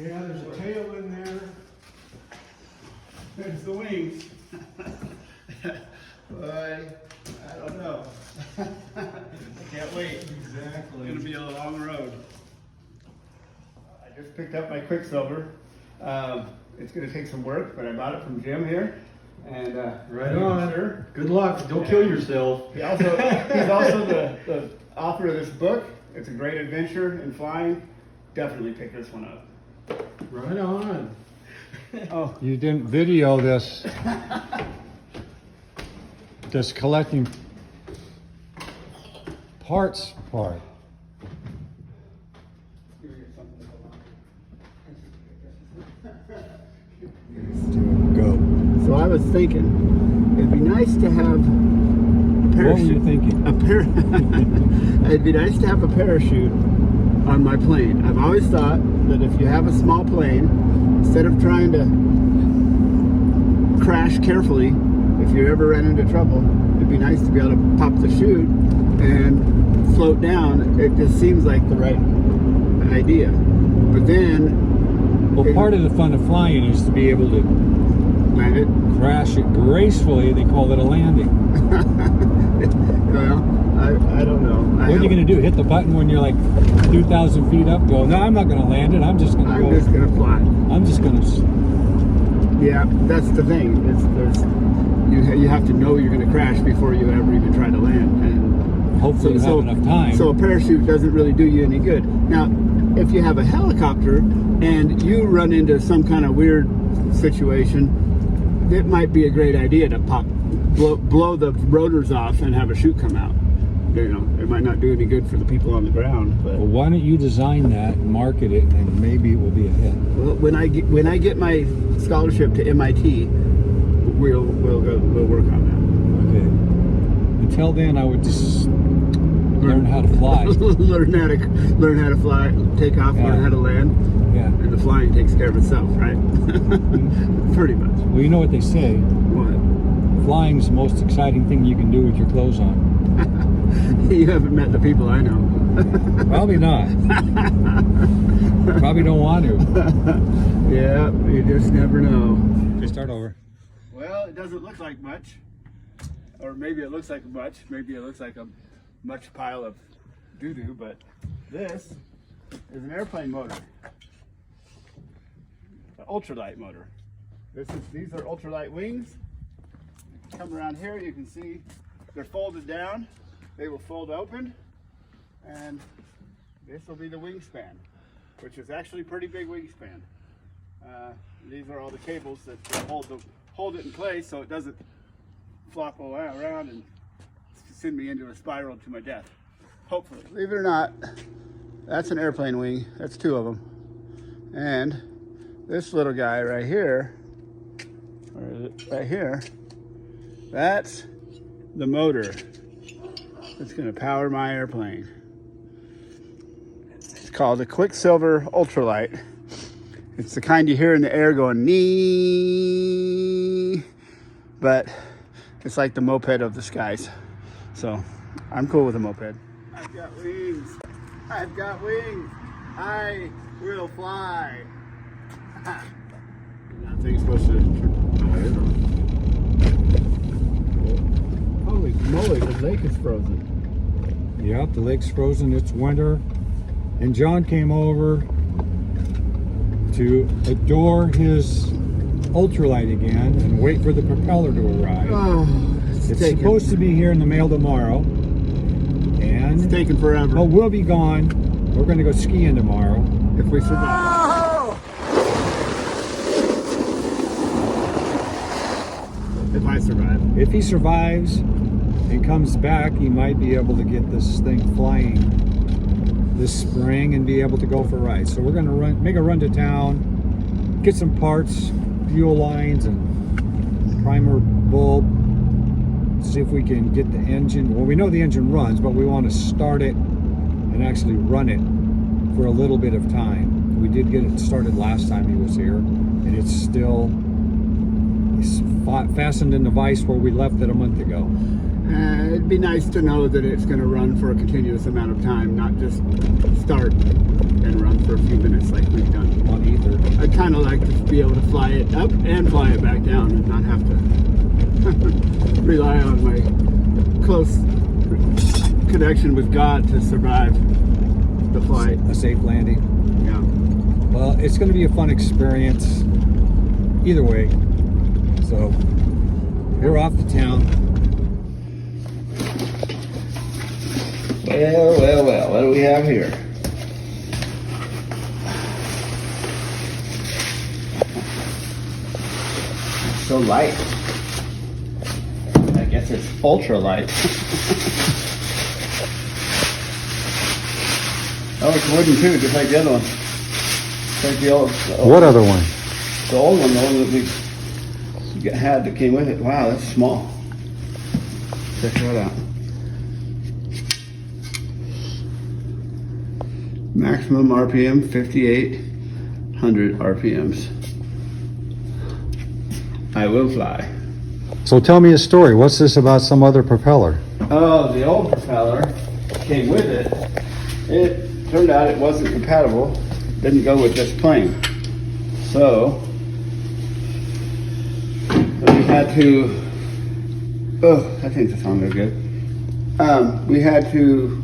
Yeah, there's a tail in there. There's the wings. Boy, I don't know. I can't wait. Exactly. It's gonna be a long road. I just picked up my Quicksilver. It's gonna take some work, but I bought it from Jim here. And right on. Sure. Good luck. Don't kill yourself. He's also the author of this book. It's a great adventure in flying. Definitely pick this one up. Right on. Oh, You didn't video this. This collecting parts part. Go. so I was thinking, it'd be nice to have a parachute. What were you thinking? It'd be nice to have a parachute on my plane. I've always thought that if you have a small plane, instead of trying to crash carefully, if you ever ran into trouble, it'd be nice to be able to pop the chute and float down. It just seems like the right idea. But then, Well, part of the fun of flying is to be able to land it. crash it gracefully. They call it a landing. Well, I don't know. What are you going to do? Hit the button when you're like 2,000 feet up? Go, no, I'm not going to land it. I'm just going to go. I'm just going to fly. I'm just going to. Yeah, that's the thing. You have to know you're going to crash before you ever even try to land. And Hopefully you have enough time. So a parachute doesn't really do you any good. Now, if you have a helicopter and you run into some kind of weird situation, it might be a great idea to blow the rotors off and have a chute come out. You know, it might not do any good for the people on the ground. But Well, why don't you design that and market it, and maybe it will be a hit. well, when I get my scholarship to MIT, we'll work on Okay. Until then, I would just learn how to fly. that. learn how to fly, take off, Yeah. learn how to land, Yeah. and the flying takes care of itself, right? Pretty much. Well, you know what they say. What? Flying's the most exciting thing you can do with your clothes on. You haven't met the people I know. Probably not. Probably don't want to. Yeah, you just never know. Okay, start over. Well, it doesn't look like much. Or maybe it looks like much. Maybe it looks like a much pile of doo-doo, but this is an airplane motor. An ultralight motor. These are ultralight wings. Come around here, you can see they're folded down. They will fold open, and this will be the wingspan, which is actually a pretty big wingspan. These are all the cables that hold it in place so it doesn't flop around and send me into a spiral to my death. Hopefully. Believe it or not, that's an airplane wing. That's two of them. And this little guy right here, or is it right here, that's the motor that's going to power my airplane. It's called a Quicksilver Ultralight. It's the kind you hear in the air going nee, but it's like the moped of the skies. So I'm cool with a moped. I've got wings. I've got wings. I will fly. That thing's supposed to. Holy moly, the lake is frozen. Yep, the lake's frozen. It's winter. And John came over to adore his ultralight again and wait for the propeller to arrive. Oh, It's supposed to be here in the mail tomorrow. And It's taking forever. oh, we'll be gone. We're going to go skiing tomorrow. If we survive. If I survive. If he survives and comes back, he might be able to get this thing flying this spring and be able to go for a ride. So we're going to make a run to town, get some parts, fuel lines, and primer bulb. See if we can get the engine. Well, we know the engine runs, but we want to start it and actually run it for a little bit of time. We did get it started last time he was here, and it's still fastened in the vise where we left it a month ago. It'd be nice to know that it's going to run for a continuous amount of time, not just start and run for a few minutes like we've done on either. I'd kind of like to be able to fly it up and fly it back down and not have to rely on my close connection with God to survive the flight. A safe landing. Yeah. Well, it's going to be a fun experience either way. So we're off to town. Well, what do we have here? It's so light. I guess it's ultra light. Oh, it's wooden too, just like the other one. Like the old. What other one? The old one, the one that we had that came with it. Wow, that's small. Check that out. Maximum RPM 5,800 RPMs. I will fly. So tell me a story. What's this about some other propeller? Oh, the old propeller came with it. It turned out it wasn't compatible. Didn't go with this plane. So we had to. Oh, I think the song is good. We had to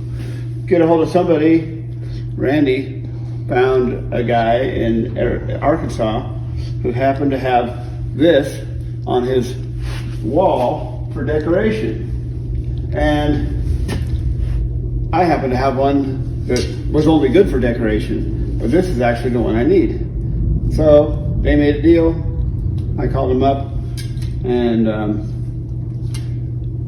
get a hold of somebody. Randy found a guy in Arkansas who happened to have this on his wall for decoration. And I happen to have one that was only good for decoration, but this is actually the one I need. So they made a deal. I called him up, and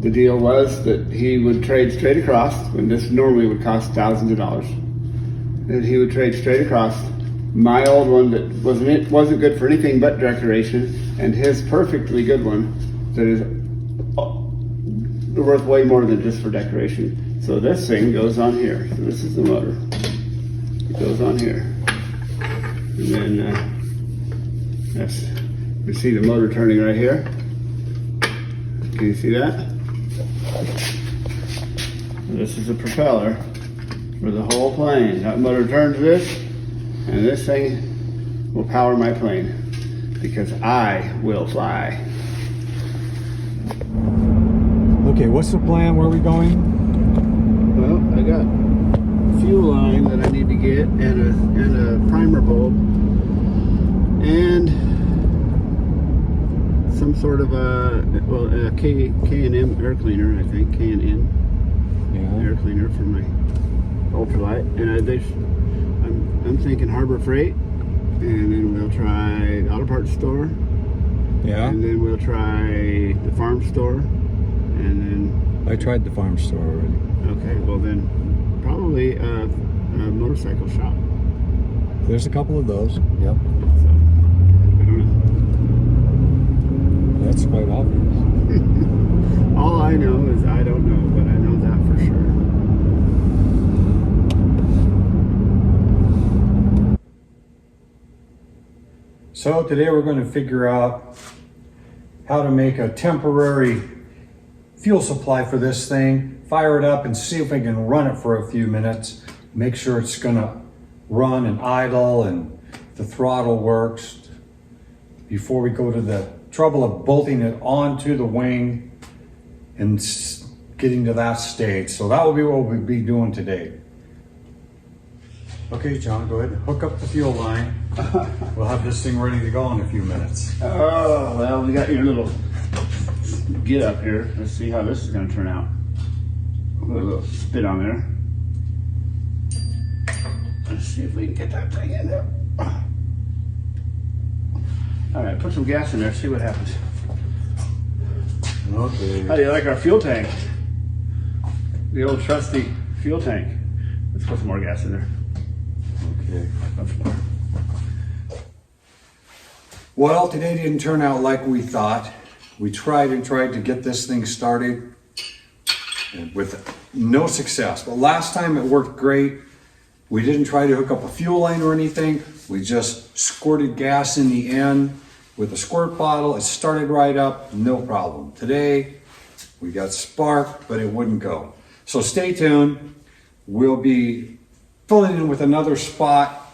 the deal was that he would trade straight across, when this normally would cost thousands of dollars. And he would trade straight across my old one that wasn't good for anything but decoration, and his perfectly good one that is worth way more than just for decoration. So this thing goes on here. So this is the motor. It goes on here. And then you see the motor turning right here. Can you see that? This is the propeller for the whole plane. That motor turns this, and this thing will power my plane because I will fly. Okay, what's the plan? Where are we going? Well, I got a fuel line that I need to get, and a primer bulb, and some sort of a K&M air cleaner, I think. K&N air cleaner for my ultralight. And I'm thinking Harbor Freight, and then we'll try the auto parts store. Yeah. And then we'll try the farm store, and then. I tried the farm store already. Okay, well then, probably a motorcycle shop. There's a couple of those. Yep. So, I don't know. That's quite obvious. All I know is I don't know, but I know that for sure. So today we're going to figure out how to make a temporary fuel supply for this thing, fire it up and see if we can run it for a few minutes, make sure it's going to run and idle and the throttle works before we go to the trouble of bolting it onto the wing and getting to that stage. So that will be what we'll be doing today. Okay, John, go ahead and hook up the fuel line. We'll have this thing ready to go in a few minutes. Oh, well, we got your little get up here. Let's see how this is going to turn out. Put a little spit on there. Let's see if we can get that thing in there. All right, put some gas in there, see what happens. Okay. How do you like our fuel tank? The old trusty fuel tank. Let's put some more gas in there. Okay. Much more. Well, today didn't turn out like we thought. We tried and tried to get this thing started and with no success. But last time it worked great. We didn't try to hook up a fuel line or anything. We just squirted gas in the end with a squirt bottle. It started right up, no problem. Today, We got spark, but it wouldn't go. So stay tuned. We'll be filling in with another spot